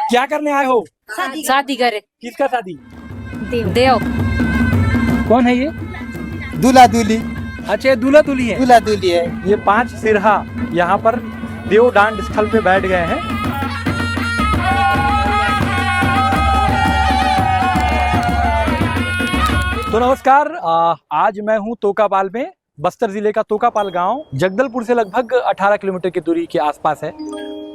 क्या करने आए हो? शादी करे। किसका शादी? देव। कौन है ये? दूल्हा दूल्ही। अच्छा, ये दूल्हा दूल्ही है। दूल्हा दूल्ही है। ये 5 सिरहा यहाँ पर देव डांड स्थल पे बैठ गए हैं। तो नमस्कार, आज मैं हूँ तोकापाल में। बस्तर जिले का तोकापाल गांव जगदलपुर से लगभग 18 किलोमीटर की दूरी के आसपास है।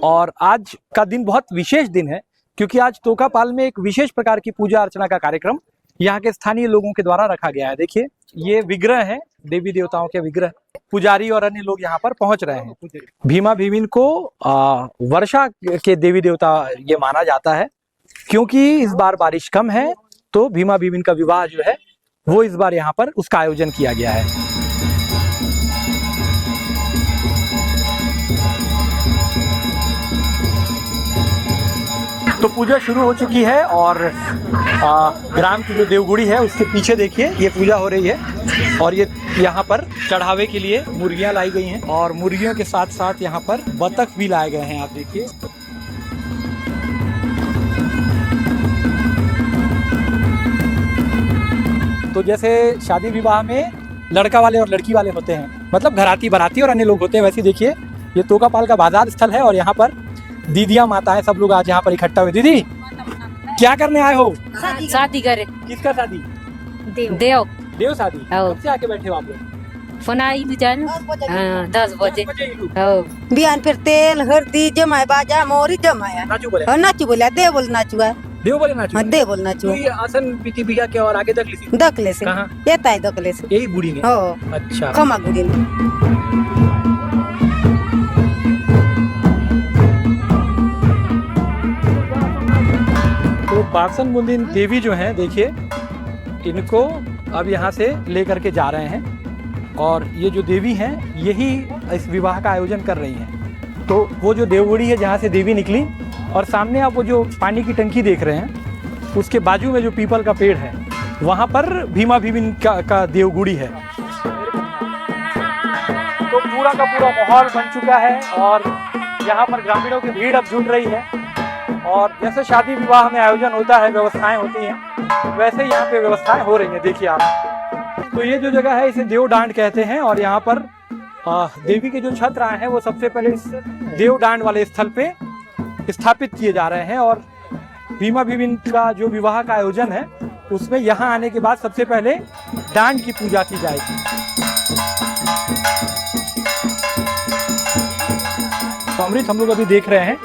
और आज का दिन बहुत विशेष दिन है, क्योंकि आज तोकापाल में एक विशेष प्रकार की पूजा अर्चना का कार्यक्रम यहाँ के स्थानीय लोगों के द्वारा रखा गया है। देखिए, ये विग्रह है, देवी देवताओं के विग्रह। पुजारी और अन्य लोग यहाँ पर पहुंच रहे हैं। भीमा भीमिन को वर्षा के देवी देवता ये माना जाता है, क्योंकि इस बार बारिश कम है, तो भीमा भीमिन का विवाह जो है वो इस बार यहाँ पर उसका आयोजन किया गया है। तो पूजा शुरू हो चुकी है और ग्राम की जो देवगुड़ी है उसके पीछे देखिए ये पूजा हो रही है। और ये यहाँ पर चढ़ावे के लिए मुर्गियाँ लाई गई हैं, और मुर्गियों के साथ साथ यहाँ पर बतख भी लाए गए हैं। आप देखिए, तो जैसे शादी विवाह में लड़का वाले और लड़की वाले होते हैं, मतलब घराती बाराती और अन्य लोग होते हैं, वैसे देखिए ये तोकापाल का बाजार स्थल है। और यहाँ पर दीदियाँ माताएं सब लोग आज यहाँ पर इकट्ठा हुए। दीदी, क्या करने आए हो? शादी करे। किसका शादी? देव। देव शादी। हाँ। कब से आके बैठे हो आप लोग? फनाई भी जान। 10 बजे। बिहान फिर तेल हल्दी जमाए बाजा मोरी जमाया नाचू बोले। नाचू बोला दे बोल नाचुआ। देव बोले नाचू। हाँ दे बोल नाचुआ। ये आसन पीती बिया के और आगे तक ली दकले से कहाँ? ये ताई दकले से यही बूढ़ी ने। हो अच्छा। खमा गुड़ी में। तो बासन बुंदीन देवी जो हैं, देखिए इनको अब यहाँ से लेकर के जा रहे हैं। और ये जो देवी हैं यही इस विवाह का आयोजन कर रही हैं। तो वो जो देवगुड़ी है जहाँ से देवी निकली, और सामने आप वो जो पानी की टंकी देख रहे हैं, उसके बाजू में जो पीपल का पेड़ है वहाँ पर भीमा भीमिन का देवगुड़ी है। तो पूरा का पूरा माहौल बन चुका है और यहाँ पर ग्रामीणों की भीड़ अब जुट रही है। और जैसे शादी विवाह में आयोजन होता है, व्यवस्थाएं होती हैं, वैसे यहाँ पे व्यवस्थाएं हो रही हैं। देखिए आप, तो ये जो जगह है इसे देव डांड कहते हैं। और यहाँ पर देवी के जो छत्र आए हैं वो सबसे पहले इस देव डांड वाले स्थल पे स्थापित किए जा रहे हैं। और भीमा भीमिन का जो विवाह का आयोजन है उसमें यहाँ आने के बाद सबसे पहले डांड की पूजा की जाएगी। तो अमृत, हम लोग अभी देख रहे हैं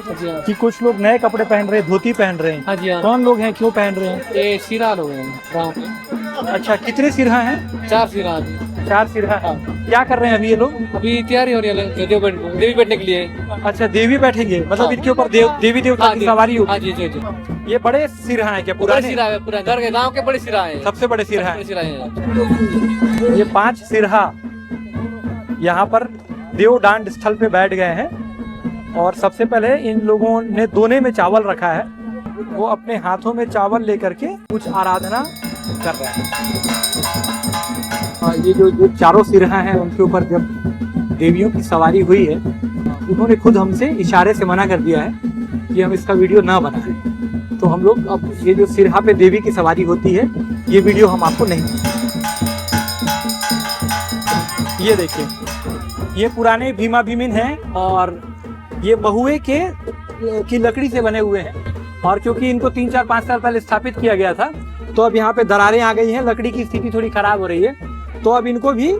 कि कुछ लोग नए कपड़े पहन रहे हैं, धोती पहन रहे हैं। हाँ जी, हाँ। कौन लोग हैं, क्यों पहन रहे हैं? ये सिरा लोग हैं गाँव के। अच्छा, कितने सिरहा हैं? 4 सिरा। 4 सिरहा। क्या कर रहे हैं अभी ये लोग? अभी तैयारी हो रही है देवी बैठने के लिए। अच्छा, देवी बैठेंगे, मतलब हाँ। इनके ऊपर देवी देवता की सवारी होगी। हाँ जी जी जी। ये बड़े सिरहा हैं क्या? बड़े सिरा है, पूरा घर के गांव के बड़े सिरा है। सबसे बड़े सिरहा बड़े हैं। सिरा है। ये 5 सिरहा यहाँ पर देव डांड स्थल पे बैठ गए हैं। और सबसे पहले इन लोगों ने दोने में चावल रखा है, वो अपने हाथों में चावल लेकर के कुछ आराधना कर रहे हैं। ये जो चारों सिरहा हैं उनके ऊपर जब देवियों की सवारी हुई है, उन्होंने खुद हमसे इशारे से मना कर दिया है कि हम इसका वीडियो ना बनाएं। तो हम लोग अब ये जो सिरहा पे देवी की सवारी होती है, ये वीडियो हम आपको नहीं। ये देखिए, ये पुराने भीमा भीमिन हैं और ये बहुए की लकड़ी से बने हुए हैं। और क्योंकि इनको 3, 4, 5 साल पहले स्थापित किया गया था, तो अब यहाँ पे दरारें आ गई हैं, लकड़ी की स्थिति थोड़ी खराब हो रही है, तो अब इनको भी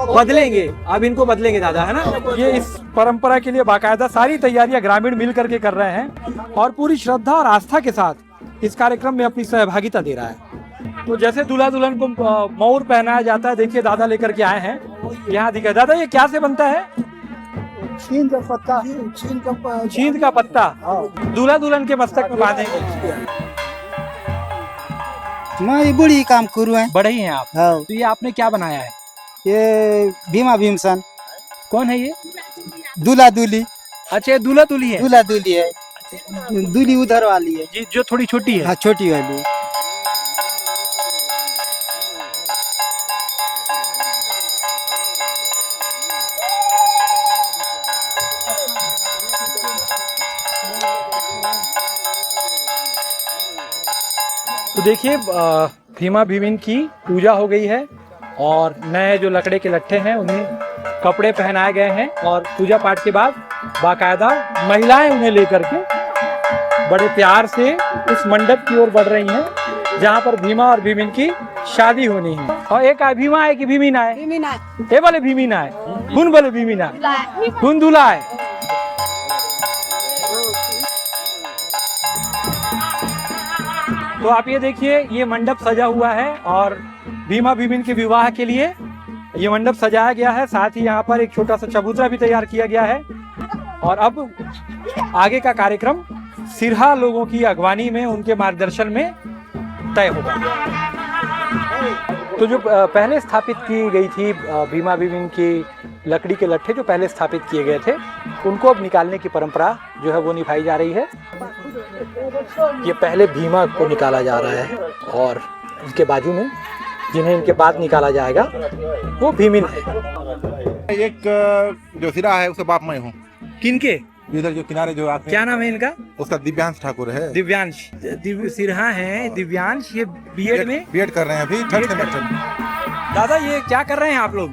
बदलेंगे। अब इनको बदलेंगे दादा, है ना। ये इस परंपरा के लिए बाकायदा सारी तैयारियां ग्रामीण मिल करके कर रहे हैं और पूरी श्रद्धा और आस्था के साथ इस कार्यक्रम में अपनी सहभागिता दे रहा है। तो जैसे दूल्हा दुल्हन को मौर पहनाया जाता है, देखिए दादा लेकर के आए हैं। यहाँ दिखा दादा, ये क्या से बनता है? छीन का पत्ता। छींद का पत्ता दूल्हा दुल्हन के मस्तक में बांधेंगे। मैं बड़ी काम करूँ है। बड़े ही हैं आप। हाँ। तो ये आपने क्या बनाया है? ये भीमा भीमसन। कौन है ये? दूल्हा दूल्ही। अच्छा, ये दूल्हा दूल्ही है। दूल्हा दूल्ही है। दूल्ही उधर वाली है। जी, जो थोड़ी छोटी है। हाँ, छोटी वाली। तो देखिए भीमा भीमिन की पूजा हो गई है और नए जो लकड़े के लट्ठे हैं उन्हें कपड़े पहनाए गए हैं और पूजा पाठ के बाद बाकायदा महिलाएं उन्हें लेकर के बड़े प्यार से उस मंडप की ओर बढ़ रही हैं जहां पर भीमा और भीमिन की शादी होनी है। और एक भीमा है कि भीमिना है? ये बोले भीमिना है, कौन बोले भीमिना, कौन दूल्हा है? तो आप ये देखिए ये मंडप सजा हुआ है और भीमा भीमिन के विवाह के लिए ये मंडप सजाया गया है। साथ ही यहाँ पर एक छोटा सा चबूतरा भी तैयार किया गया है और अब आगे का कार्यक्रम सिरहा लोगों की अगवानी में उनके मार्गदर्शन में तय होगा। तो जो पहले स्थापित की गई थी भीमा भीमिन की लकड़ी के लट्ठे जो पहले स्थापित किए गए थे उनको अब निकालने की परंपरा जो है वो निभाई जा रही है। ये पहले भीमा को निकाला जा रहा है और इनके बाजू में जिन्हें इनके बाद निकाला जाएगा वो भीमिन है। एक जो सिरा है उसका बाप मैं हूँ। किनके? इधर जो किनारे जो आते क्या नाम है इनका? उसका दिव्यांश ठाकुर है। दिव्यांश सिरहा है दिव्यांश। ये बीएड में बीएड कर रहे हैं अभी थर्ड सेमेस्टर में। दादा ये क्या कर रहे हैं आप लोग?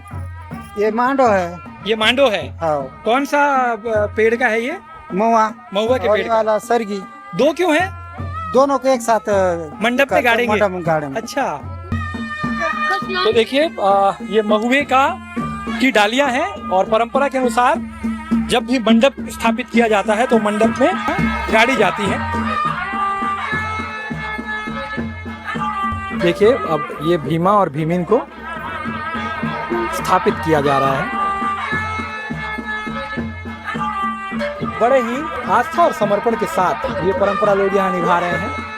ये मांडो है। ये मांडो है। हाँ। कौन सा पेड़ का है ये? महुआ। महुआ के और पेड़ ये का। वाला सरगी। दो क्यों है? दोनों को एक साथ मंडप पे गाड़ेंगे। मंडप में गाड़ेंगे। अच्छा। तो देखिए ये महुए का की डालियां हैं और परंपरा के अनुसार जब भी मंडप स्थापित किया जाता है तो मंडप में गाड़ी जाती है। देखिए अब ये भीमा और भीमिन को स्थापित किया जा रहा है। बड़े ही आस्था और समर्पण के साथ ये परंपरा लोग यहाँ निभा रहे हैं।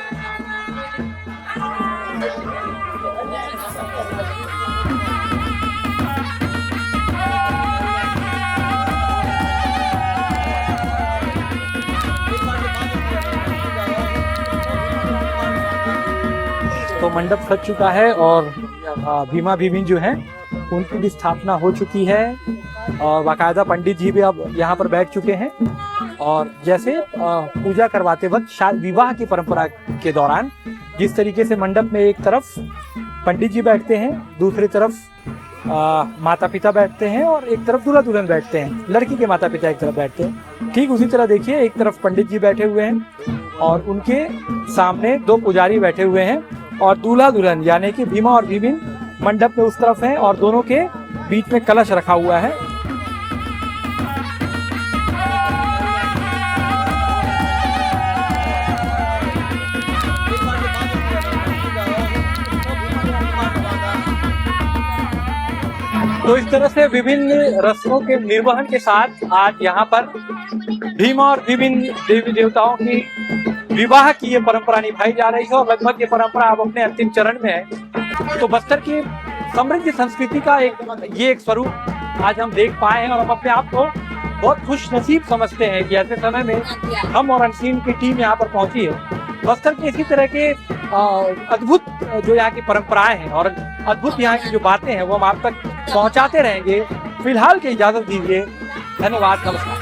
तो मंडप सज चुका है और भीमा भीमिन जो है उनकी भी स्थापना हो चुकी है और बाकायदा पंडित जी भी अब यहाँ पर बैठ चुके हैं। और जैसे पूजा करवाते वक्त विवाह की परंपरा के दौरान जिस तरीके से मंडप में एक तरफ पंडित जी बैठते हैं, दूसरी तरफ माता पिता बैठते हैं और एक तरफ दूल्हा दुल्हन बैठते हैं, लड़की के माता पिता एक तरफ बैठते हैं, ठीक उसी तरह देखिए एक तरफ पंडित जी बैठे हुए हैं और उनके सामने दो पुजारी बैठे हुए हैं और दूल्हा दुल्हन यानी कि भीमा और भीमिन मंडप में उस तरफ हैं और दोनों के बीच में कलश रखा हुआ है। तो इस तरह से विभिन्न रस्मों के निर्वहन के साथ आज यहाँ पर भीमा और भीमिन देवी देवताओं की विवाह की ये परंपरा निभाई जा रही है और लगभग ये परंपरा अब अपने अंतिम चरण में है। तो बस्तर की समृद्ध संस्कृति का एक स्वरूप आज हम देख पाए हैं और हम अपने आप को बहुत खुश नसीब समझते हैं कि ऐसे समय में हम और अनसीन की टीम यहाँ पर पहुंची है। बस्तर के इसी तरह के अद्भुत जो यहाँ की परंपराएं हैं और अद्भुत यहाँ की जो बातें हैं वो हम आप तक पहुँचाते रहेंगे। फिलहाल की इजाजत दीजिए। धन्यवाद, नमस्कार।